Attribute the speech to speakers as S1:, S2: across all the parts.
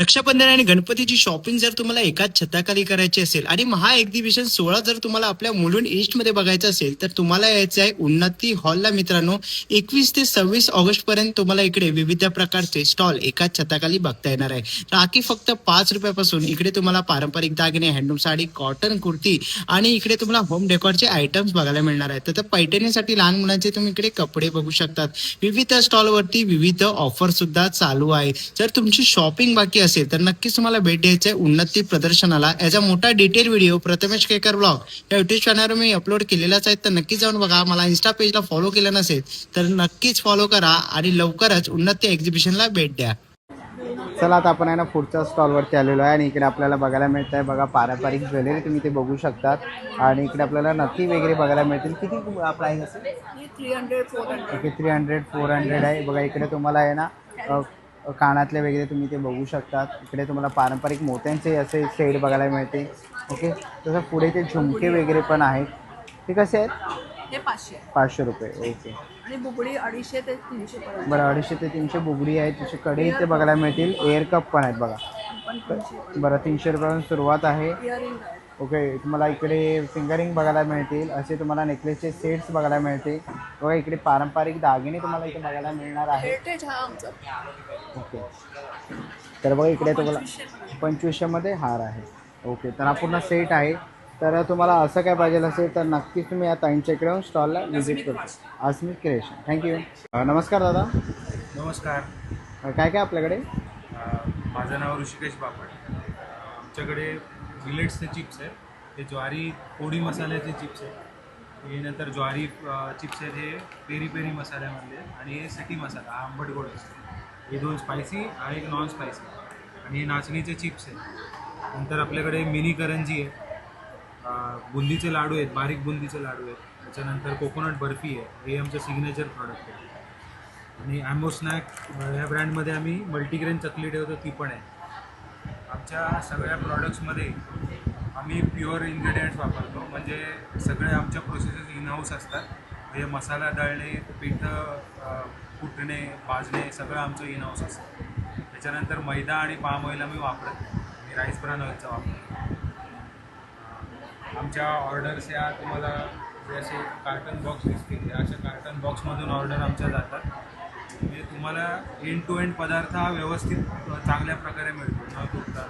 S1: रक्षाबंधन आणि गणपतीची शॉपिंग जर तुम्हाला एकाच छताखाली करायची असेल आणि महा एक्झिबिशन 16 जर तुम्हाला आपल्या मुलुंड ईस्ट मध्ये बघायचं असेल तर तुम्हाला यायचं आहे उन्नती हॉलला मित्रांनो. 21 ते 26 ऑगस्ट पर्यंत तुम्हाला इकडे विविध प्रकारचे स्टॉल एकाच छताखाली बघता येणार आहे. राखी फक्त 5 रुपयापासून इकडे तुम्हाला पारंपरिक दागिने, हँडलूम साडी, कॉटन कुर्ती आणि इकडे तुम्हाला होम डेकोरचे आयटम्स बघायला मिळणार आहेत. तर पैठणीसाठी लहान मुलांचे तुम्ही इकडे कपडे बघू शकतात. विविध स्टॉलवरती विविध ऑफर सुद्धा चालू आहे. जर तुमची शॉपिंग बाकी असेल तर नक्कीच तुम्हाला भेट द्यायचं आहे उन्नती प्रदर्शनाला. याचा मोठा डिटेल व्हिडिओ प्रथमेश केकर ब्लॉग या युट्यूब चॅनलवर मी अपलोड केलेलाच आहे, तर नक्कीच जाऊन बघा. मला इन्स्टा पेजला फॉलो केलं नसेल तर नक्कीच फॉलो करा आणि लवकरच उन्नती एक्झिबिशनला भेट द्या.
S2: चला आता आपण आहे ना पुढच्या स्टॉलवरती आलेलो आहे आणि इकडे आपल्याला बघायला मिळत आहे बघा पारंपरिक ज्वेलरी तुम्ही ते बघू शकतात. आणि इकडे आपल्याला नक्की वगैरे बघायला मिळतील. किती प्राईस असेल?
S3: 300-400.
S2: ओके 300-400 आहे बघा. इकडे तुम्हाला आहे ना कानातले वगैरे तुम्ही ते बघू शकतात. इकडे तुम्हाला पारंपरिक मोत्यांचे असे सेट बघायला मिळते. ओके तसं पुढे ते झुमके वगैरे पण आहेत. ते कसे आहेत?
S3: हे 500
S2: 500 रुपये. ओके
S3: आणि बुगडी 250 ते 300 पर्यंत.
S2: बरं 250 ते 300 बुगडी आहेत. तसे कडे इथे बघायला मिळतील. एअर कप पण आहेत बघा.
S3: पण 300.
S2: बरं 300 रुपयापासून सुरुवात आहे.
S3: इयरिंग आहे.
S2: ओके तुम्हाला इकडे फिंगरिंग बघायला मिळतील. असे तुम्हाला नेकलेसचे सेट्स बघायला मिळते बघा. इकडे पारंपरिक दागिने तुम्हाला इथे बघायला मिळणार आहे.
S3: हेरिटेज हा आमचा.
S2: ओके तर बघा इकडे तुम्हाला 2500मध्ये हार आहे. ओके तर हा पूर्ण सेट आहे. तर तुम्हाला असं काय पाहिजे असेल तर नक्कीच तुम्ही या ताईंच्या इकडे येऊन स्टॉलला व्हिजिट करू. अस्मित क्रिएशन. थँक्यू. नमस्कार दादा.
S4: नमस्कार.
S2: काय काय आपल्याकडे?
S4: माझं नाव ऋषिकेश बापट. आमच्याकडे मिलेट्सचे चिप्स आहेत. ते ज्वारी पोळी मसाल्याचे चिप्स आहेत. हे नंतर ज्वारी चिप्स आहेत. हे पेरी पेरी मसाल्यामधले आणि हे सिटी मसाला हा आंबट गोड असतो. हे 2 स्पायसी आणि एक नॉन स्पायसी. आणि हे नाचणीचे चिप्स आहेत. नंतर आपल्याकडे मिनी करंजी आहे. बुंदीचे लाडू आहेत, बारीक बुंदीचे लाडू आहेत. त्याच्यानंतर कोकोनट बर्फी आहे. हे आमचं सिग्नेचर प्रॉडक्ट आहे. आणि ॲम्बो स्नॅक ह्या ब्रँडमध्ये आम्ही मल्टीग्रेन चकली ठेवतो, ती पण आहे. आमच्या सगळ्या प्रॉडक्ट्समध्ये आम्ही प्युअर इन्ग्रेडियंट्स वापरतो. म्हणजे सगळे आमच्या प्रोसेसेस इन हाऊस असतात. म्हणजे मसाला दळणे, पिठं कुटणे, भाजणे सगळं आमचं इन हाऊस असतं. त्याच्यानंतर मैदा आणि पाम ऑइल आम्ही वापरत नाही. आणि राईस ब्रान ऑइलचा वापरतो. आमच्या ऑर्डर्स या तुम्हाला जे असे कार्टन बॉक्स दिसतील या अशा कार्टन बॉक्समधून ऑर्डर आमच्या जातात. म्हणजे तुम्हाला एंड टू एंड पदार्थ हा व्यवस्थित चांगल्या प्रकारे मिळतो न तुटता.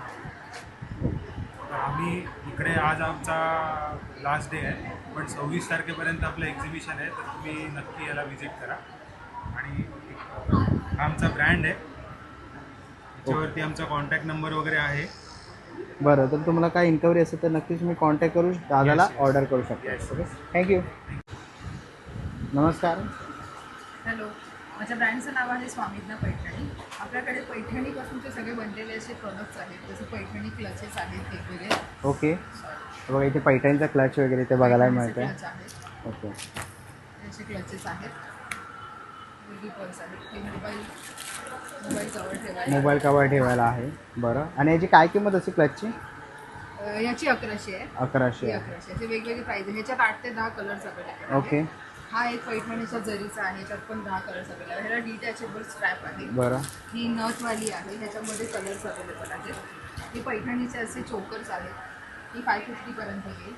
S4: तर आम्ही इकडे आज आमचा लास्ट डे आहे, पण 26 तारखेपर्यंत आपलं एक्झिबिशन आहे. तर तुम्ही नक्की याला व्हिजिट करा. आणि हा आमचा ब्रँड आहे. त्याच्यावरती आमचा कॉन्टॅक्ट नंबर वगैरे आहे.
S2: बरं तर तुम्हाला काय इन्क्वायरी असेल तर नक्कीच तुम्ही कॉन्टॅक्ट करू दादाला
S4: Yes, yes.
S2: ऑर्डर करू शकता.
S4: Yes.
S2: Okay thank you. नमस्कार.
S3: हॅलो, माझ्या ब्रँडचं नाव आहे स्वामीज्ञा पैठणी. आपल्याकडे पैठणीपासूनचे सगळे बनलेले असे प्रोडक्ट्स आहेत. जसे पैठणी क्लचेस आहेत वेगवेगळे.
S2: ओके बघा इथे पैठणीचा क्लच वगैरे ते बघायला मिळतं.
S3: क्लच आहेत.
S2: ओके
S3: असे क्लचेस आहेत. वेगळी पर्स आहेत. हे मोबाईल जवळ ठेवायला.
S2: मोबाईल कवर ठेवायला आहे. बरं आणि याची काय किंमत असेल क्लचची?
S3: याची 1100 आहे.
S2: 1100
S3: ही
S2: आहे.
S3: 1100. असे वेगवेगळे प्राईज आहे. ह्याच्यात 8 ते 10 कलर्स अवेलेबल.
S2: ओके
S3: हा एक पैठणीचा जरीचा आहे. त्यात पण 10 कलर्स अवेलेबल आहे. ह्याला डिटॅचेबल स्ट्रॅप आहे.
S2: बरं
S3: ही नथवाली आहे. ह्याच्यामध्ये कलर्स अवेलेबल आहेत. ही पैठणीचे असे चोकर्स आहेत. ही 550 पर्यंत येईल.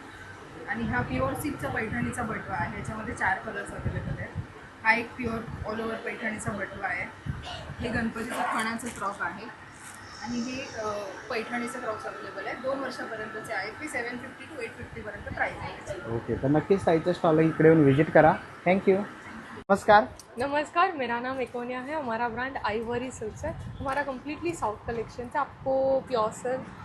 S3: आणि हा प्युअर सिल्कचा पैठणीचा बटवा आहे. ह्याच्यामध्ये 4 कलर्स अवेलेबल आहेत. हा एक प्युअर ऑल ओव्हर पैठणीचा बटवा आहे. हे गणपतीचा खणाचं फ्रॉक आहे. आणि हे पैठणीचं फ्रॉक्स अवेलेबल आहे. 2 वर्षापर्यंतचे आहेत. ते 750 to 850 पर्यंत प्राईस आहे.
S2: ओके तर नक्कीच ताईच्या स्टॉलला इकडे येऊन व्हिजिट करा. थँक्यू. नमस्कार.
S5: नमस्कार, मेरा नाम एकोनिया है. हमारा ब्रांड आइवरी सिल्क्स है. हमारा कम्प्लीटली साउथ कलेक्शन है. आपको प्योर सिल्क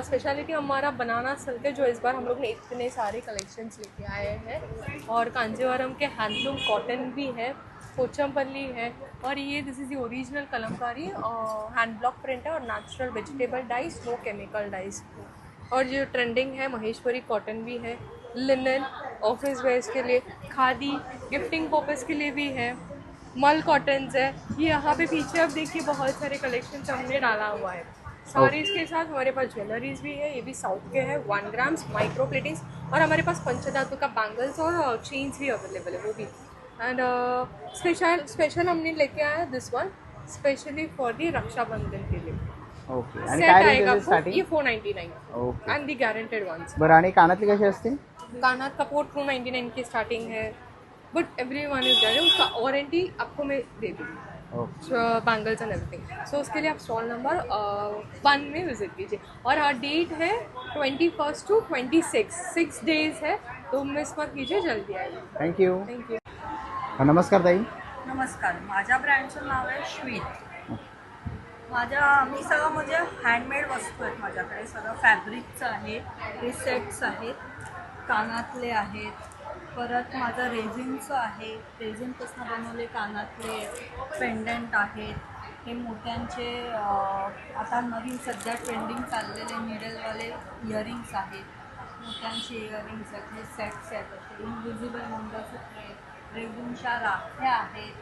S5: स्पेशलिटी हमारा बनाना सिल्क है, जो इस बार हम लोग ने इतने सारे कलेक्शंस लेके आए हैं. और कांजीवरम के हैंडलूम कॉटन भी है, पोचमपल्ली है. और ये this is the original Kalamkari hand block print है और natural vegetable dyes, no chemical dyes. और जो ट्रेंडिंग है महेश्वरी कॉटन भी है, लिनन ऑफिस वेयर्स के लिए, खादी गिफ्टिंग पर्पज़ के लिए भी है, मल कॉटन्स है. ये यहाँ पे पीछे अब देखिए बहुत सारे कलेक्शंस हमने डाला हुआ है. साड़ीज़ के साथ हमारे पास ज्वेलरीज भी है. ये भी साउथ के हैं. 1 ग्राम्स माइक्रो प्लेटिंग्स. और हमारे पास पंचधातु का बैंगल्स और चेन्स भी अवेलेबल है, वो भी. एंड स्पेशल हमने लेके आया this one specially for the Rakshabandhan के लिए.
S2: ओके आणि
S5: सेट
S2: काय
S5: आएगा
S2: रेंज
S5: आपको
S2: स्टार्टिंग
S5: ये 499
S2: ओके
S5: एंड दी गारंटेड वंस.
S2: बरं आणि कानातली कशी असते
S5: कानात का पोर्ट 299 की स्टार्टिंग है, but every one is guarantee, उसका वारंटी आपको मैं दे दूँगी,
S2: okay
S5: bangles end everything. So उसके लिए आप स्टॉल नंबर 1 में विजिट कीजिए. और हाँ, डेट है 21 to 26, 6 days है, तो मिस मत कीजिए, जल्दी आइए.
S2: थँक्यू.
S5: Thank you.
S2: नमस्कार ताई.
S6: नमस्कार. माझ्या ब्रँडचं नाव आहे श्वेत. मी सगळं म्हणजे हँडमेड वस्तू आहेत माझ्याकडे. सगळं फॅब्रिकचं आहे, हे सेट्स आहेत, कानातले आहेत, परत माझं रेझिनचं आहे, रेझिनपासून बनवले कानातले, पेंडंट आहेत, हे मोत्यांचे आता नवीन सध्या ट्रेंडिंग चाललेले मिडलवाले इयरिंग्स आहेत, मोत्यांचे इयरिंग्स आहेत, हे सेट्स आहेत, असे इनविजिबल मंगळसूत्र आहेत, रेझिनच्या राख्या आहेत,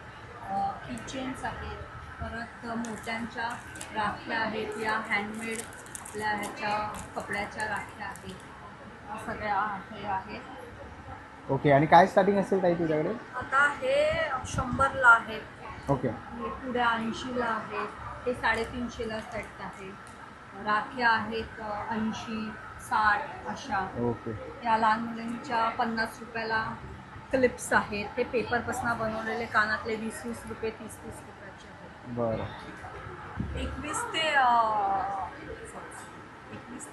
S6: किचेन्स आहेत, परत मोत्यांच्या राख्या आहेत, या हँडमेड आपल्या ह्याच्या कपड्याच्या राख्या आहेत, या सगळ्या हे आहेत.
S2: ओके आणि काय स्टार्टिंग असेल ताई तुझ्याकडे
S6: आता हे 100ला आहेत,
S2: ओके
S6: हे पुढे 80ला आहेत, हे 350ला सेट आहे, राख्या आहेत 80, 60 अशा.
S2: ओके
S6: या लहान मुलांच्या 50 रुपयाला क्लिप्स आहेत, हे पेपरपासून बनवलेले कानातले 20-20 रुपये, 30-30 रुपयाचे आहेत.
S2: बरं
S6: 21 ते 21.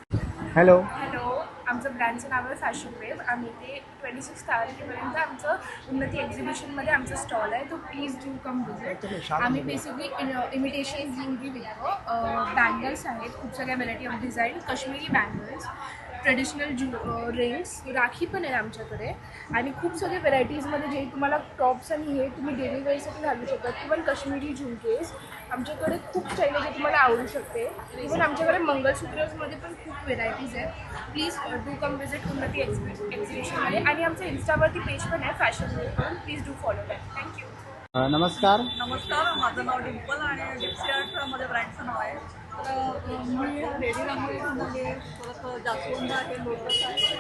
S2: हॅलो.
S7: हॅलो, आमचं ब्रँडचं नाव आहे फॅशन वेव. आम्ही ते 26 तारखेपर्यंत आमचं उन्नती एक्झिबिशनमध्ये आमचा स्टॉल आहे, तो प्लीज डू कम विजिट. आम्ही बेसिकली इमिटेशन ज्वेलरी विकतो. बँगल्स आहेत, खूप सगळ्या variety of design, Kashmiri bangles, traditional rings, rakhi पण आहे आमच्याकडे, आणि खूप सगळे व्हरायटीजमध्ये जे तुम्हाला टॉप्स आणि हे तुम्ही डेली वेअरसाठी घालू शकता. इवन काश्मीरी झुमकेस आमच्याकडे खूप स्टाईल आहे जे तुम्हाला आवडू शकते. इवन आमच्याकडे मंगलसूत्रमध्ये पण खूप व्हेरायटीज आहेत. प्लीज डू कम विजिट उन्नती एक्झिबिशनमध्ये. आणि आमचं इन्स्टावरती पेज पण आहे फॅशन वेव म्हणून, please do follow that. Thank you.
S2: नमस्कार.
S6: नमस्कार, माझं नाव डिम्पल आणि डिप्सी आर्ट माझ्या ब्रँडचं नाव आहे. तर मी रेडी रांगोळी बनवली आहे, परत जास्वंद आहे, लोटस आहे,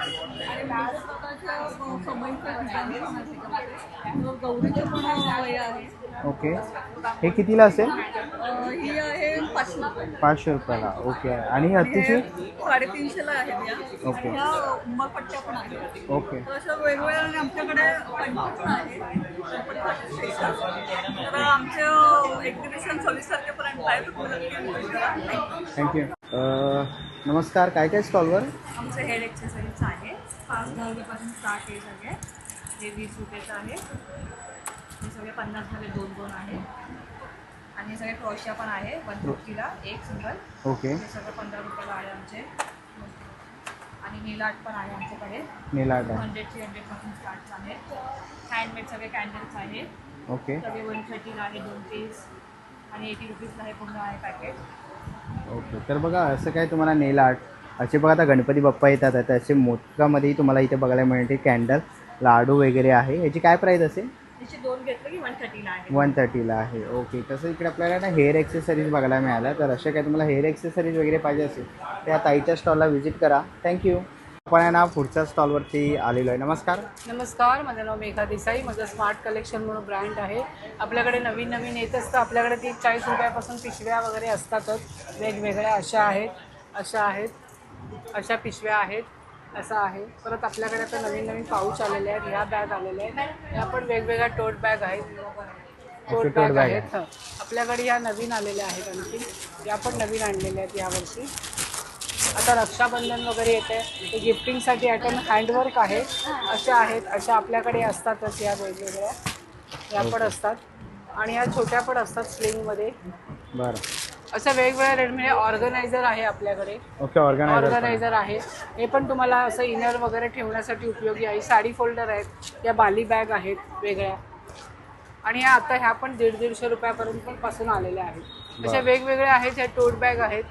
S6: आणि विविध प्रकारच्या समईच्या डिझाईन पण आहे त्याच्यामध्ये. गौरीचे पण हे आहे.
S2: ओके हे कितीला असेल
S6: ही आहे 500 रुपये.
S2: 500 रुपयाला. ओके आणि ही हत्तीची
S6: 350ला आहेत या.
S2: ओके.
S6: ह्या उंबरपट्ट्या पण आहेत.
S2: ओके
S6: तर अशा वेगवेगळ्या, आणि आमच्याकडे पंचम आहे, गणपतीसाठी स्पेशल. तर आमचं एक्झिबिशन 26 तारखेपर्यंत आहे, तर तुम्ही नक्की visit करा.
S2: थँक्यू. नमस्कार. काय काय स्टॉलवर
S6: आमचं हेड एक्सरसाइज आहे, 5-10 रुपयापासून स्टार्ट आहे सगळे. हे 20 रुपयाचं आहे, हे सगळे 50मध्ये 2-2 आहे, आणि हे सगळे क्रोशिया पण आहे 150ला एक सिंगल.
S2: ओके
S6: हे सगळं 15 रुपयाला आहे आमचे. आणि नेल आर्ट पण आहे आमच्याकडे,
S2: नीलाट आहे.
S6: 100-100 स्टार्ट आहे. हँडमेड सगळे कॅन्डल्स आहे,
S2: ओके
S6: सगळे 130ला आहे 2 पीस, आणि 80 रुपीजला हे पूर्ण आहे पॅकेट.
S2: ओके तर बघा असं काय तुम्हाला नेल आर्ट असे बघा आता गणपती बाप्पा येतात तर असे मोदकामध्येही तुम्हाला इथे बघायला मिळते. कॅन्डल लाडू वगैरे आहे. याची काय प्राईस असेल
S6: त्याचे 2 घेतलं की 130ला आहे.
S2: 130ला आहे. ओके तसं इकडे आपल्याला ना हेअर एक्सेसरीज बघायला मिळाल्या. तर अशा काय तुम्हाला हेअर एक्सेसरीज वगैरे पाहिजे असेल त्या ताईच्या स्टॉलला व्हिजिट करा. थँक्यू. आपण आहे ना पुढच्या स्टॉलवरती आलेलो आहे. नमस्कार.
S8: नमस्कार, माझं नाव मेघा देसाई. माझं स्मार्ट कलेक्शन म्हणून ब्रँड आहे. आपल्याकडे नवीन नवीन येत असतं. आपल्याकडे 30-40 रुपयापासून पिशव्या वगैरे असतातच. वेगवेगळ्या अशा आहेत, अशा पिशव्या आहेत, असं आहे. परत आपल्याकडे आता नवीन नवीन पाऊच आलेले आहेत, ह्या बॅग आलेल्या आहेत, ह्या पण वेगवेगळ्या टोट बॅग आहेत. टोट
S2: tote
S8: बॅग
S2: bag
S8: आहेत. आपल्याकडे या नवीन आलेल्या आहेत, आणखी या पण नवीन आणलेल्या आहेत यावर्षी. आता रक्षाबंधन वगैरे येते, ते गिफ्टिंगसाठी आयटम हँडवर्क आहे, अशा आहेत. अशा आपल्याकडे असतातच या वेगवेगळ्या, या पण असतात, आणि या छोट्या पण असतात स्लिंगमध्ये.
S2: बरं.
S8: अशा वेगवेगळ्या रेडमध्ये ऑर्गनायझर आहे आपल्याकडे.
S2: ओके
S8: ऑर्गनायझर आहे, हे पण तुम्हाला असं इनर वगैरे ठेवण्यासाठी उपयोगी आहे. साडी फोल्डर आहेत, या बाली बॅग आहेत वेगळ्या, आणि ह्या पण 150-150 रुपयापर्यंत पण पासून आलेल्या आहेत. अशा वेगवेगळ्या आहेत. ह्या टोट बॅग आहेत,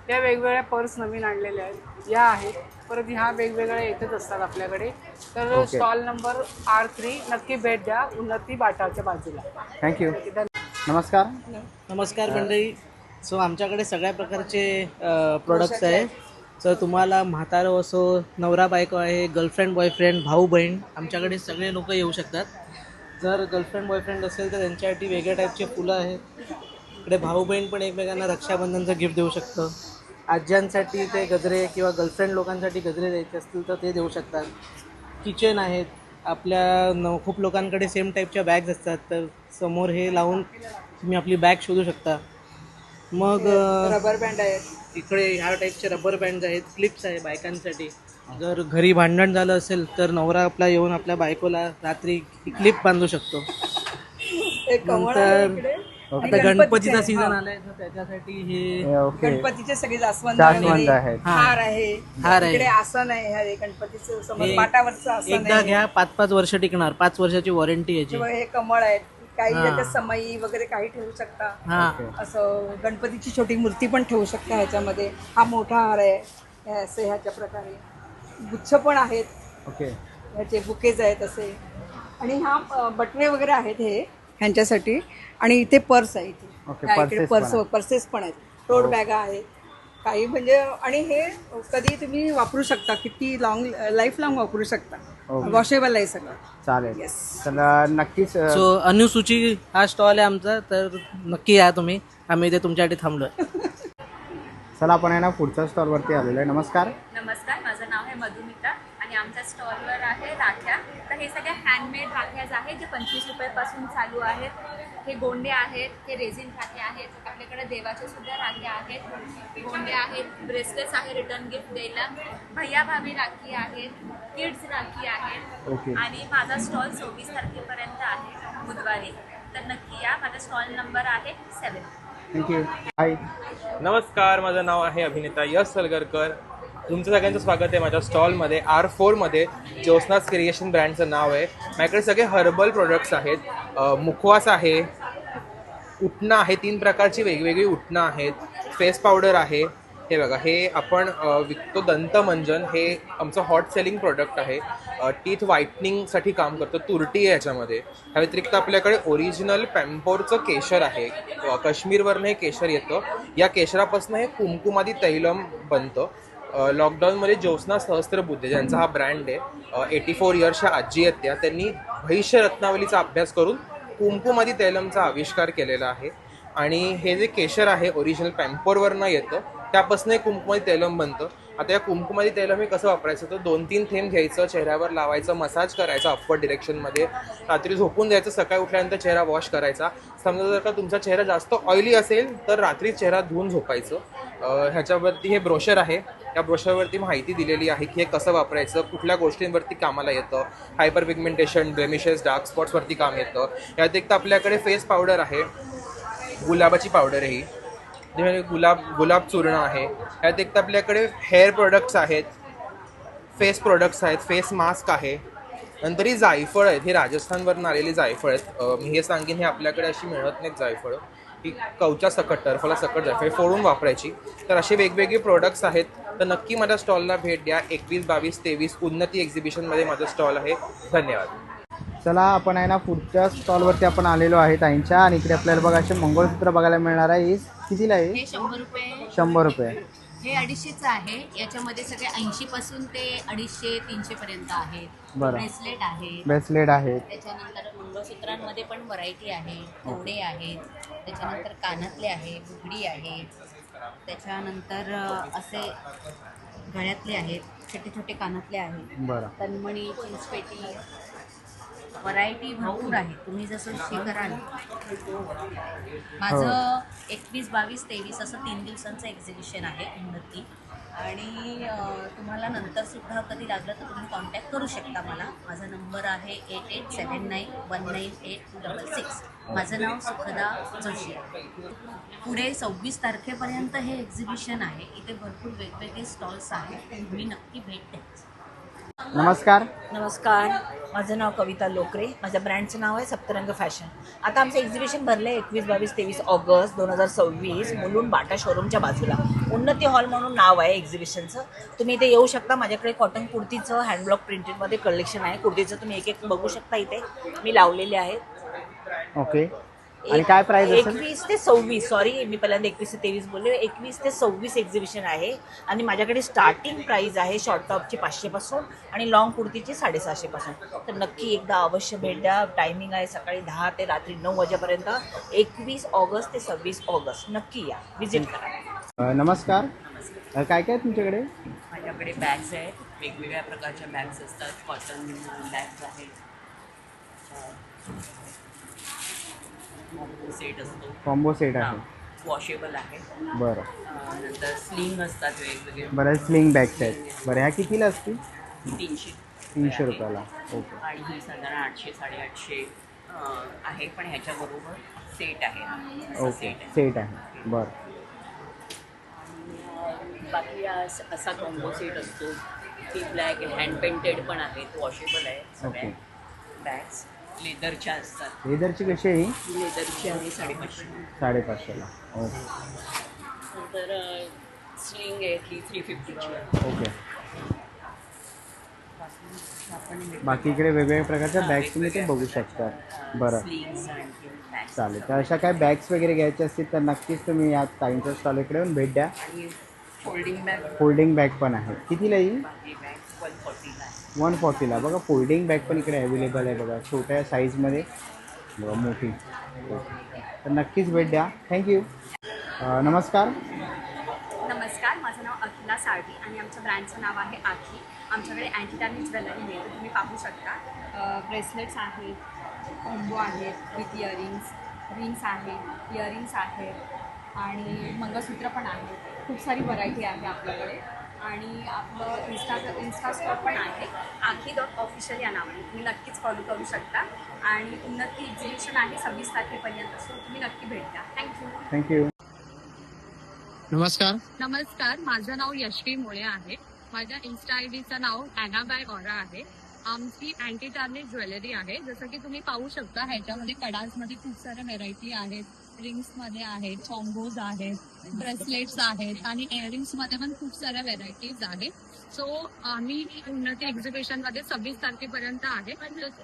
S8: त्या वेगवेगळ्या पर्स नवीन आणलेल्या आहेत, या आहेत. परत ह्या वेगवेगळ्या येतच असतात आपल्याकडे. तर स्टॉल नंबर R3 नक्की भेट द्या, उन्नती बाटाच्या बाजूला.
S2: थँक्यू. नमस्कार.
S9: नमस्कार मंडळी. सो आमच्याकडे सगळ्या प्रकारचे प्रोडक्ट्स आहे. तर तुम्हाला म्हातारं असो, नवरा बायको आहे, गर्लफ्रेंड बॉयफ्रेंड, भाऊ बहीण, आमच्याकडे सगळे लोक येऊ शकतात. जर गर्लफ्रेंड बॉयफ्रेंड असेल तर त्यांच्यासाठी वेगळ्या टाईपचे फुलं आहेत. इकडे भाऊ बहीण पण एकमेकांना रक्षाबंधनचं गिफ्ट देऊ शकतो. आज्यांसाठी ते गजरे किंवा गर्लफ्रेंड लोकांसाठी गजरे द्यायचे असतील तर ते देऊ शकतात. किचन आहेत आपल्या खूप लोकांकडे सेम टाईपच्या बॅग्स असतात, तर समोर हे लावून तुम्ही आपली बॅग शोधू शकता. मग
S8: रबर बँड आहेत.
S9: इकडे ह्या टाईपचे रबर बँड आहेत, क्लिप्स आहे बायकांसाठी. जर घरी भांडण झालं असेल तर नवरा आपला येऊन आपल्या बायकोला रात्री क्लिप बांधू शकतो.
S6: एक कमळ आहे
S9: नंतर
S6: इकडे.
S9: आता गणपतीचा सीझन आलाय तर त्याच्यासाठी हे
S2: ओके.
S6: गणपतीचे सगळे जास्वंद
S2: जास्वंद आहेत.
S6: हार आहे.
S9: हार आहे.
S6: इकडे आसन आहे. हे गणपतीचं समोर
S9: हे
S6: पाटावरचं आसन
S9: एकदा
S6: आहे.
S9: घ्या 5-5 वर्ष टिकणार, 5 वर्षाची वॉरंटी याची.
S6: किंवा हे कमळ आहेत. काही
S9: हा.
S6: त्याच्यात समई वगैरे काही ठेवू शकता.
S9: हा
S2: ओके.
S6: असं गणपतीची छोटी मूर्ती पण ठेवू शकता ह्याच्यामध्ये. हा मोठा हार आहे. हे असे ह्याच्या प्रकारे गुच्छ पण आहेत.
S2: ओके.
S6: ह्याचे बुकेज आहेत असे. आणि ह्या बटवे वगैरे आहेत हे ह्यांच्यासाठी. आणि इथे पर्स आहे इथे.
S2: ओके,
S6: ह्या इकडे
S2: पर्सेस पण आहेत.
S6: पर्सेस पण आहेत. टोट बॅगा आहेत काही. म्हणजे आणि हे कधी तुम्ही वापरू शकता, किती लाईफ लॉंग वापरू शकता.
S2: ओके.
S6: वॉशेबल आहे सगळं.
S2: चालेल.
S6: Yes.
S2: तर नक्कीच
S9: सो अनुसूची हा स्टॉल आहे आमचा, तर नक्की या तुम्ही. आम्ही इथे तुमच्यासाठी थांबलो.
S2: चला आपण आहे ना पुढच्या स्टॉलवरती आलेलो आहे. नमस्कार.
S10: नमस्कार, माझं नाव आहे मधुमिता आणि आमच्या स्टॉलवर आहे राख्या. तर हे सगळे हँडमेड राख्याज आहेत जे 25 रुपयापासून चालू आहेत. हे गोंडे आहेत, हे रेझिन राखे आहेत. आपल्याकडे देवाचे सुद्धा राखे आहेत, गोंडे आहेत, ब्रेसलेट्स आहे रिटर्न गिफ्ट द्यायला, भैया भाभी राखी आहेत, किड्स राखी आहेत.
S2: ओके.
S10: आणि माझा स्टॉल 24 तारखेपर्यंत आहे बुधवारी. तर नक्की या. माझा स्टॉल नंबर आहे 7.
S2: थँक्यू. हाय.
S11: नमस्कार, माझं नाव आहे अभिनेता यश सलगरकर. तुमचं सगळ्यांचं स्वागत आहे माझ्या स्टॉलमध्ये. R4मध्ये ज्योत्स्नास क्रिएशन ब्रँडचं नाव आहे. माझ्याकडे सगळे हर्बल प्रोडक्ट्स आहेत. मुखवास आहे, उटणं आहे, 3 प्रकारची वेगवेगळी उटणं आहेत, फेस पावडर आहे. हे बघा, हे आपण विकतो दंतमंजन. हे आमचं हॉट सेलिंग प्रोडक्ट आहे. टीथ व्हाईटनिंगसाठी काम करतं. तुरटी आहे याच्यामध्ये. ह्या व्यतिरिक्त आपल्याकडे ओरिजिनल पॅम्पोरचं केशर आहे. काश्मीरवरनं हे केशर येतं. या केशरापासून हे कुमकुमादी तैलम बनतं. लॉकडाऊनमध्ये ज्योत्स्ना सहस्त्रबुद्धे ज्यांचा हा ब्रँड आहे, 84 इयर्सच्या आजी आहेत त्या, त्यांनी भविष्य रत्नावलीचा अभ्यास करून कुमकुमादी तैलमचा आविष्कार केलेला आहे. आणि हे जे केशर आहे ओरिजिनल पॅम्पोरवरनं येतं, त्यापासून एक कुमकुमादी तैलम बनतं. आता या कुमकुमादी तैलम हे कसं वापरायचं, तर 2-3 थेंब घ्यायचं, चेहऱ्यावर लावायचं, मसाज करायचा अपवर्ड डिरेक्शनमध्ये, रात्री झोपून द्यायचं, सकाळी उठल्यानंतर चेहरा वॉश करायचा. समजा जर का तुमचा चेहरा जास्त ऑइली असेल तर रात्री चेहरा धुवून झोपायचं. ह्याच्यावरती हे ब्रोशर आहे. या ब्रोशरवरती माहिती दिलेली आहे की हे कसं वापरायचं, कुठल्या गोष्टींवरती कामाला येतं. हायपर पिगमेंटेशन, ब्लेमिशेस, डार्क स्पॉट्सवरती काम येतं. या व्यतिरिक्त आपल्याकडे फेस पावडर आहे, गुलाबाची पावडर आहे ही, गुलाब चूर्ण आहे. या व्यतिरिक्त आपल्याकडे हेअर प्रोडक्ट्स आहेत, फेस प्रोडक्ट्स आहेत, फेस मास्क आहे. नंतर ही जायफळ आहेत, ही राजस्थानवरून आलेली जायफळ आहेत. मी हे सांगेन, हे आपल्याकडे अशी मिळत नाहीत जायफळं. ही कवच्या सकट, टर्फला सकट जायफळ फोडून वापरायची. तर असे वेगवेगळे प्रोडक्ट्स आहेत. तर नक्की माझ्या स्टॉलला भेट द्या. 21, 22, 23 उन्नती एक्झिबिशनमध्ये माझं स्टॉल आहे. धन्यवाद.
S2: चला आपण आहे ना पुढच्या स्टॉलवरती आपण आलेलो आहे ताईंच्या. आणि इकडे आपल्याला बघा असे मंगळसूत्र बघायला मिळणार आहे. ही कितीला आहे?
S12: हे 100 रुपये.
S2: 100 रुपये.
S12: हे 250चं आहे. याच्यामध्ये सगळे 80 पासून ते 250-300 पर्यंत आहेत.
S2: बरं.
S12: ब्रेसलेट आहे,
S2: ब्रेसलेट आहेत.
S12: त्याच्यानंतर मंगळसूत्रांमध्ये पण व्हरायटी आहे, तोडे आहेत, त्याच्यानंतर कानातले आहे, बुगडी आहे, त्याच्यानंतर असे गळ्यातले आहेत, छोटे छोटे कानातले आहेत,
S2: बरं.
S12: तन्मणी, चिंचपेटी, व्हरायटी भरपूर आहे. तुम्ही जसं हे कराल. माझं 21, 22, 23 असं 3 दिवसांचं एक्झिबिशन आहे उन्नती. आणि तुम्हाला नंतर सुद्धा कधी लागलं तर तुम्ही कॉन्टॅक्ट करू शकता मला. माझा नंबर आहे 8879198266. माझं नाव सुखदा जोशी आहे. पुढे 26 तारखेपर्यंत हे एक्झिबिशन आहे. इथे भरपूर वेगवेगळे स्टॉल्स आहेत. तुम्ही नक्की भेट द्या.
S2: नमस्कार.
S13: नमस्कार, माझं नाव कविता लोकरे. माझ्या ब्रँडचं नाव आहे सप्तरंग फॅशन. आता आमचं एक्झिबिशन भरलं आहे 21, 22, 23 ऑगस्ट 2026 मुलुंड बाटा शोरूमच्या बाजूला. उन्नती हॉल म्हणून नाव आहे एक्झिबिशनचं. तुम्ही इथे येऊ शकता. माझ्याकडे कॉटन कुर्तीचं हँडब्लॉक प्रिंटेडमध्ये कलेक्शन आहे. कुर्तीचं तुम्ही एक एक बघू शकता. इथे मी लावलेले आहेत.
S2: ओके. आणि काय प्राइस असेल?
S13: 21 ते 26, सॉरी मी पहिल्यांदा 21 ते 23 बोलले, 21 ते 26 एक्झिबिशन आहे. आणि माझ्याकडे स्टार्टिंग प्राइस आहे शॉर्ट टॉपची 500 पासून आणि लॉंग कुर्तीची 750 पासून. तर नक्की एकदा अवश्य भेट द्या. टायमिंग आहे सकाळी 10 ते रात्री 9 वाजेपर्यंत, 21 ऑगस्ट ते 26 ऑगस्ट. नक्की या, विजिट करा.
S2: नमस्कार. काय काय तुमच्याकडे?
S14: माझ्याकडे बॅग्स आहेत, वेगवेगळ्या प्रकारच्या बॅग्स असतात. कॉटन बॅग्स आहेत, सेट असतो,
S2: कॉम्बो सेट आहे.
S14: वॉशेबल आहे.
S2: बरं
S14: नंतर स्लिंग असतात वेगवेगळे.
S2: बरं, स्लिंग बॅग्स आहेत. बरं, ह्या कितीला असतील?
S14: 300
S2: रुपयाला. ओके.
S14: आणि ही साधारण 800 850 आहे, पण ह्याच्याबरोबर सेट आहे. असा
S2: ओके, सेट आहे. बरं.
S14: बाकी असा कॉम्बो सेट असतो. ती ब्लॅक हँड पेंटेड पण आहेत, वॉशेबल आहे सगळ्या बॅग्स. लेदरच्या असतात.
S2: लेदरची कशी आहे ही?
S14: लेदरची आहे 550.
S2: 550ला. ओके.
S14: नंतर स्लिंग आहे ती 350ची.
S2: ओके. बाकी इकडे वेगवेगळ्या प्रकारच्या बॅग्स तुम्ही ते बघू शकता. बरं, चालेल. तर अशा काय बॅग्स वगैरे घ्यायच्या असतील तर नक्कीच तुम्ही या ताईंच्या स्टॉल इकडे येऊन भेट द्या. फोल्डिंग बॅग पण आहे. कितीला येईल? 140ला. बघा, फोल्डिंग बॅग पण इकडे अवेलेबल आहे. बघा, छोट्या साईजमध्ये, बघा मोठी. तर नक्कीच भेट द्या. थँक्यू. नमस्कार.
S10: नमस्कार, माझं नाव अखिला साळवी आणि आमच्या ब्रँडचं नाव आहे आखी. आमच्याकडे अँटी टॅनिश ज्वेलरी मिळते, तुम्ही पाहू शकता. ब्रेसलेट्स आहेत, कॉम्बो आहेत विथ इयरिंग्स, रिंग्स आहेत, इयरिंग्स आहेत आणि मंगळसूत्र पण आहे. खूप सारी व्हरायटी आहे आपल्याकडे. आणि आपलं इन्स्टा स्टोर पण आहे, आखी.ऑफिशियल या नावाने. तुम्ही नक्कीच फॉलो करू शकता. आणि उन्नती एक्झिबिशन आहे 26 तारखेपर्यंत, सो तुम्ही नक्की भेट द्या.
S2: थँक्यू.
S1: नमस्कार.
S5: नमस्कार, माझं नाव यशवी मुळे आहे. माझ्या इन्स्टा आयडीचं नाव अॅना बाय ऑरा आहे. आमची अँटी टार्निश ज्वेलरी आहे. जसं की तुम्ही पाहू शकता, ह्याच्यामध्ये कडासमध्ये खूप साऱ्या व्हेरायटी आहेत, रिंग्समध्ये आहेत, कॉम्बोज आहेत, ब्रेसलेट्स आहेत आणि इयरिंग्समध्ये पण खूप साऱ्या व्हेरायटीज आहेत. सो आम्ही उन्नती एक्झिबिशनमध्ये 26 तारखेपर्यंत आहे,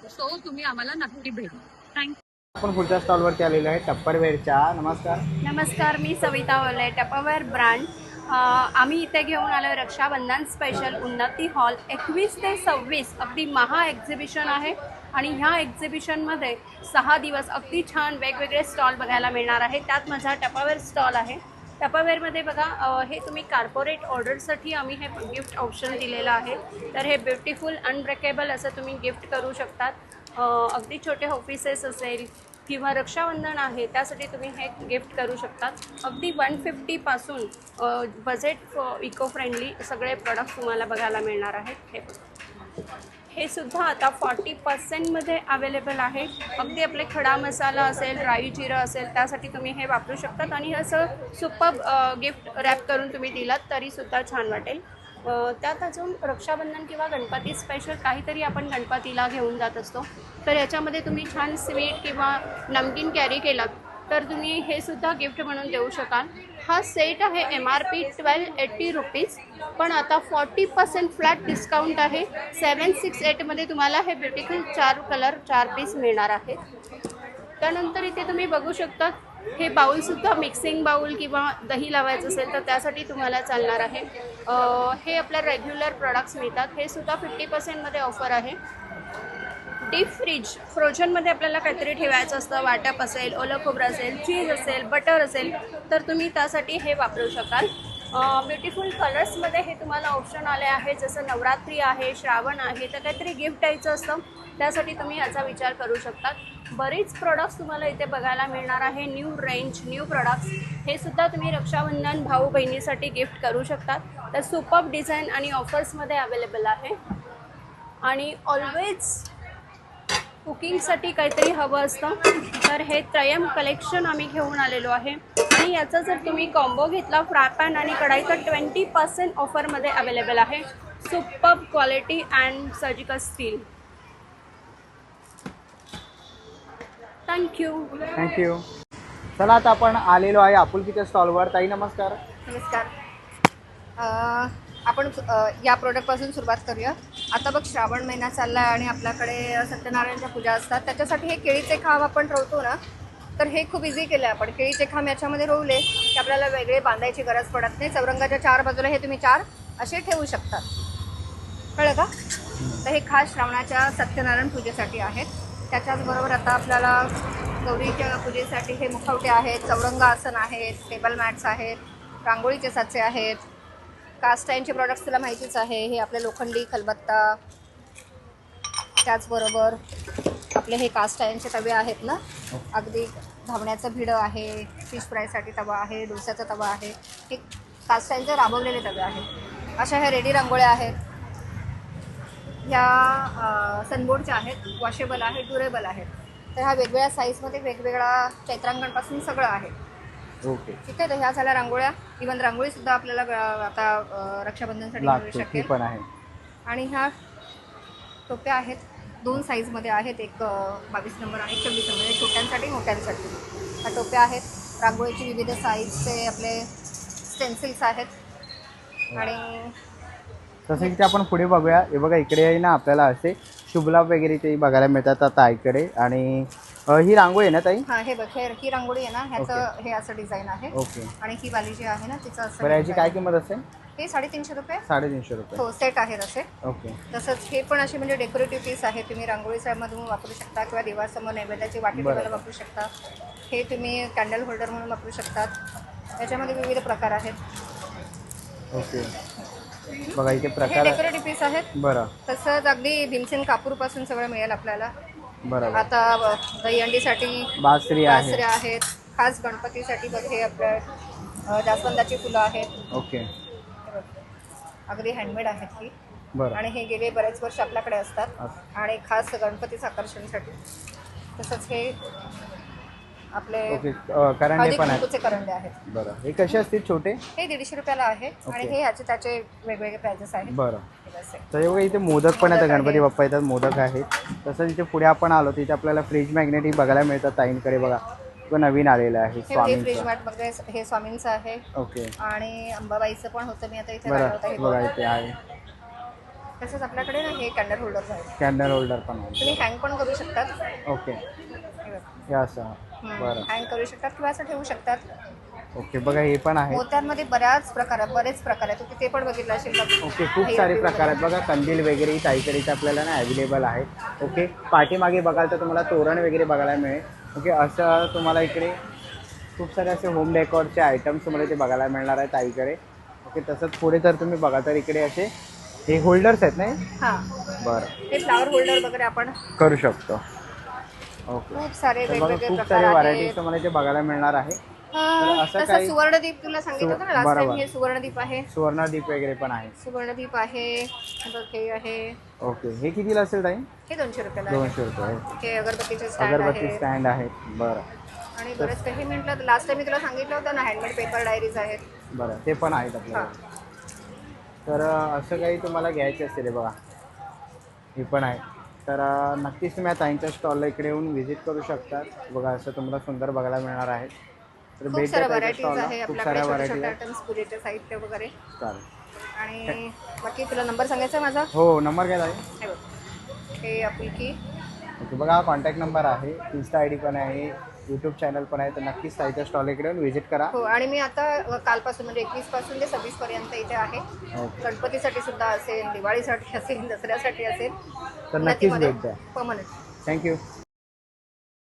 S5: सो तुम्ही आम्हाला नक्की भेटा. थँक्यू.
S2: आपण पुढच्या स्टॉलवरती आलेलो आहे टप्परवेअरच्या. नमस्कार.
S15: नमस्कार, मी सविता ओले, टप्परवेअर ब्रँड. आम्ही इथे घेऊन आलो रक्षाबंधन स्पेशल उन्नती हॉल. 21 ते 26 अगदी महा एक्झिबिशन आहे आणि ह्या एक्झिबिशनमध्ये 6 दिवस अगदी छान वेगवेगळे स्टॉल बघायला मिळणार आहे. त्यात माझा टप्परवेअर स्टॉल आहे. टप्परवेअरमध्ये बघा, हे तुम्ही कॉर्पोरेट ऑर्डरसाठी आम्ही हे गिफ्ट ऑप्शन दिलेलं आहे. तर हे ब्युटिफुल अनब्रेकेबल असं तुम्ही गिफ्ट करू शकतात. अगदी छोटे ऑफिसेस असेल किंवा रक्षाबंधन आहे त्यासाठी तुम्ही हे गिफ्ट करू शकतात. अगदी 150 पासून बजेट इको फ्रेंडली सगळे प्रोडक्ट तुम्हाला बघायला मिळणार आहेत. हे सुद्धा आता 40% अवेलेबल आहे. अगदी आपले खडा मसाला असेल, राई जिरं असेल त्यासाठी तुम्ही हे वापरू शकतात. आणि असं सुपर गिफ्ट रॅप करून तुम्ही दिलात तरीसुद्धा छान वाटेल. त्यात अजून रक्षाबंधन किंवा गणपती स्पेशल काहीतरी आपण गणपतीला घेऊन जात असतो, तर याच्यामध्ये तुम्ही छान स्वीट किंवा नमकीन कॅरी केलात तर तुम्ही हे सुद्धा गिफ्ट म्हणून देऊ शकाल. हा सेट आहे MRP 1280 रुपीज, पण आता 40% फ्लॅट डिस्काउंट आहे. 768मध्ये तुम्हाला हे ब्युटिफुल 4 कलर 4 पीस मिळणार आहेत. त्यानंतर इथे तुम्ही बघू शकता, हे बाऊलसुद्धा मिक्सिंग बाऊल किंवा दही लावायचं असेल तर त्यासाठी तुम्हाला चालणार आहे. हे आपल्या रेग्युलर प्रोडक्ट्स मिळतात. हे सुद्धा 50%मध्ये ऑफर आहे. डीप फ्रीज फ्रोझनमध्ये आपल्याला काहीतरी ठेवायचं असतं, वाटप असेल, ओलं खोबरं असेल, चीज असेल, बटर असेल तर तुम्ही त्यासाठी हे वापरू शकाल. ब्युटिफुल कलर्समध्ये हे तुम्हाला ऑप्शन आले आहे. जसं नवरात्री आहे, श्रावण आहे, तर काहीतरी गिफ्ट द्यायचं असतं त्यासाठी तुम्ही याचा विचार करू शकता. बरेच प्रोडक्ट्स तुम्हाला इथे बघायला मिळणार आहे. New range, new products. हे सुद्धा तुम्ही रक्षाबंधन भाऊ बहिणीसाठी गिफ्ट करू शकतात. तर सुपर्ब डिझाईन आणि ऑफर्समध्ये अवेलेबल आहे. आणि ऑलवेज कुकिंगसाठी काहीतरी हवं असतं तर हे त्रयम कलेक्शन आम्ही घेऊन आलेलो आहे. आणि याचा जर तुम्ही कॉम्बो घेतला फ्राय पॅन आणि कढाई तर 20% ऑफरमध्ये अवेलेबल आहे. Superb quality and surgical steel.
S2: Thank you. चला, आता आपण आलेलो आहे आपुलकीच्या स्टॉलवर. ताई नमस्कार.
S16: नमस्कार. आपण या प्रोडक्टपासून सुरुवात करूया. आता बघ, श्रावण महिना चालला आहे आणि आपल्याकडे सत्यनारायणच्या पूजा असतात. त्याच्यासाठी हे केळीचे खांब आपण ठेवतो ना, तर हे खूप इझी केलं आहे आपण. केळीचे खांब याच्यामध्ये रोवले की आपल्याला वेगळे बांधायची गरज पडत नाही. चौरंगाच्या 4 बाजूला हे तुम्ही 4 असे ठेवू शकतात. कळलं का? तर हे खास श्रावणाच्या सत्यनारायण पूजेसाठी आहेत. त्याच्याचबरोबर आता आपल्याला गौरीच्या पूजेसाठी हे मुखवटे आहेत, चौरंग आसन आहेत, टेबल मॅट्स आहेत, रांगोळीचे साचे आहेत, कास्ट आयर्नचे प्रॉडक्ट्स तुला माहितीच आहे. हे आपले लोखंडी खलबत्ता, त्याचबरोबर आपले हे कास्ट आयर्नचे तवे आहेत ना, अगदी धावण्याचं भिडं आहे, फिश फ्रायसाठी तवा आहे, डोस्याचा तवा आहे. हे कास्ट आयर्नचे राबवलेले तवे आहेत. अशा ह्या रेडी रांगोळ्या आहेत. ह्या सनबोर्डच्या आहेत, वॉशेबल आहेत, ड्युरेबल आहेत. तर ह्या वेगवेगळ्या साईजमध्ये वेगवेगळ्या चैत्रांगणपासून सगळं आहे.
S2: ओके,
S16: ठीक आहे. तर ह्या झाल्या रांगोळ्या. इवन रांगोळीसुद्धा आपल्याला आता रक्षाबंधनसाठी मिळू
S2: लागते ती
S16: शकेल.
S2: पण आहे.
S16: आणि ह्या टोप्या आहेत, 2 साईजमध्ये आहेत. एक 22 नंबर आहे, 26 नंबर आहे, छोट्यांसाठी मोठ्यांसाठी. ह्या टोप्या आहेत. रांगोळीची विविध साईजचे आपले स्टेन्सिल्स आहेत. आणि
S2: तसं की ते आपण पुढे बघूया. हे बघा इकडे आहे ना आपल्याला असे शुभलाभ वगैरे ते बघायला मिळतात आता आईकडे. आणि ही रांगोळी आहे ना ताई?
S16: हां, हे बघ, ही रांगोळी आहे ना, ह्याचं हे असं डिझाईन आहे.
S2: ओके.
S16: आणि ही वाली जी आहे ना तिचं असं
S2: बरं, याची
S16: design
S2: काय
S16: आहे.
S2: किंमत असेल?
S16: हे 350 रुपये.
S2: 350 रुपये.
S16: हो, सेट आहेत असे.
S2: ओके.
S16: तसंच हे पण असे म्हणजे डेकोरेटिव्ह पीस आहे. तुम्ही रांगोळीमधून वापरू शकता किंवा देवासमोर नैवेद्याची वाटी
S2: बरं.
S16: ठेवायला वापरू शकता. हे तुम्ही कॅन्डल होल्डर म्हणून वापरू शकतात. याच्यामध्ये विविध प्रकार आहेत.
S2: ओके, बघा इथे
S16: हे
S2: प्रकार
S16: डेकोरेटिव्ह पीस आहेत.
S2: बरं
S16: तसंच अगदी भीमसेन कापूरपासून सगळं मिळेल आपल्याला.
S2: बरोबर.
S16: आता दहीहंडीसाठी
S2: बासरी आहे.
S16: बासऱ्या आहेत. खास गणपतीसाठी बघ हे आपल्या जास्वंदाची फुलं आहेत.
S2: ओके,
S16: अगदी हँडमेड आहेत ही.
S2: बरं.
S16: आणि हे गेले बरेच वर्ष आपल्याकडे असतात. आणि खास गणपतीचं आकर्षणसाठी. तसंच हे आपले
S2: ओके, करंडे पण आहेत.
S16: कुंकूचे करंडे आहेत.
S2: बरं, हे कसे असतील छोटे?
S16: हे 150 रुपयाला आहे. आणि
S2: ओके.
S16: हे ह्याचे त्याचे वेगवेगळे प्राइजेस आहेत.
S2: बरं.
S16: हे असे.
S2: तर एवढं इथे मोदक पण आहेत,
S16: मोदक
S2: गणपती
S16: आहे.
S2: बाप्पा येतात, मोदक आहेत. तसंच इथे पुढे आपण आलो तिथे आपल्याला फ्रीज मॅग्नेटिक बघायला मिळतात ताईंकडे. बघा तो नवीन आलेला आहे
S16: हे फ्रीज
S2: स्वामींचं.
S16: मॅट बघा, हे स्वामींचं आहे.
S2: ओके,
S16: आणि अंबाबाईचं पण होतं. मी आता इथे
S2: बरं,
S16: दाखवत आहे.
S2: बघा इथे आहे.
S16: तसंच आपल्याकडे ना हे कॅन्डल होल्डर आहे.
S2: कॅन्डल होल्डर पण आहे.
S16: तुम्ही हँग पण करू शकतात.
S2: ओके,
S16: हे बघा.
S2: हे असं. बरं,
S16: हँग करू शकतात किंवा असं ठेवू शकतात.
S2: ओके, बघा हे पण आहे.
S16: मोत्यांमध्ये बरेच प्रकार आहेत. तुम्ही ते पण बघितलं असेल का?
S2: ओके, खूप सारे प्रकार आहेत. बघा कंदील वगैरे ताईकडे इथे आपल्याला ना अवेलेबल आहेत. ओके, पाठीमागे बघाल तर तुम्हाला तोरण वगैरे बघायला मिळेल. ओके, असं तुम्हाला इकडे खूप सारे असे होम डेकोरचे आयटम्स तुम्हाला इथे बघायला मिळणार आहेत ताईकडे. ओके, तसंच पुढे जर तुम्ही बघा तर इकडे असे हे होल्डर्स आहेत नाही?
S16: हां,
S2: बरं,
S16: हे फ्लावर होल्डर वगैरे आपण
S2: करू शकतो. ओके,
S16: खूप सारे
S2: तर बघा
S16: वेगवेगळे
S2: खूप
S16: प्रकार
S2: सारे
S16: आहेत.
S2: व्हरायटीज तुम्हाला इथे बघायला मिळणार आहे. तर असं
S16: तसं
S2: काही
S16: सुवर्णदीप तुला सांगितलं होतं ना लास्ट टाइम.
S2: बरोबर.
S16: हे सुवर्णदीप आहे.
S2: सुवर्णदीप वगैरे पण आहे.
S16: सुवर्णदीप आहे. बघ, हे आहे.
S2: ओके, हे कितीला असेल ताई?
S16: हे 200 रुपयाला आहे.
S2: 200 रुपये.
S16: हे अगरबत्तीचे स्टँड
S2: अगरबत्ती
S16: आहे.
S2: स्टँड आहे. बरं
S16: आणि बरेच काही म्हटलं लास्ट टाइम मी तुला सांगितलं होतं ना, हँडमेड पेपर डायरीज आहेत.
S2: बरं, ते पण आहेत आपल्याला. तर असं काही तुम्हाला घ्यायचे असेल हे बघा, हे पण आहे. तर नक्कीच तुम्ही या ताईंच्या स्टॉलला इकडे येऊन व्हिजिट करू शकता. बघा असं तुम्हाला सुंदर बघायला मिळणार आहे. तर
S16: खूप
S2: भेट
S16: साऱ्या
S2: द्या
S16: व्हरायटीज
S2: स्टॉलला.
S16: आहे
S2: खूप
S16: आपल्याकडे.
S2: साऱ्या
S16: छोटे
S2: व्हरायटीज
S16: छोटे
S2: आहेत.
S16: आयटम्स, पूजेचे साहित्य वगैरे.
S2: चालेल.
S16: आणि बाकी तुला नंबर सांगायचा माझा?
S2: हो, नंबर काय आहे?
S16: हे बघ, हे आपुलकी.
S2: ओके, बघा हा कॉन्टॅक्ट नंबर आहे, इन्स्टा ID पण आहे, यूट्यूब चॅनल पण आहे. तर नक्कीच ताईच्या स्टॉल इकडे येऊन व्हिजिट करा.
S16: हो, आणि मी आता कालपासून म्हणजे 21 पासून ते 26 पर्यंत इथे आहे.
S2: ओके.
S16: गणपतीसाठी सुद्धा असेल, दिवाळीसाठी असेल, दसऱ्यासाठी असेल.
S2: तर नक्कीच भेट द्या.
S16: परमनंट.
S2: थँक्यू.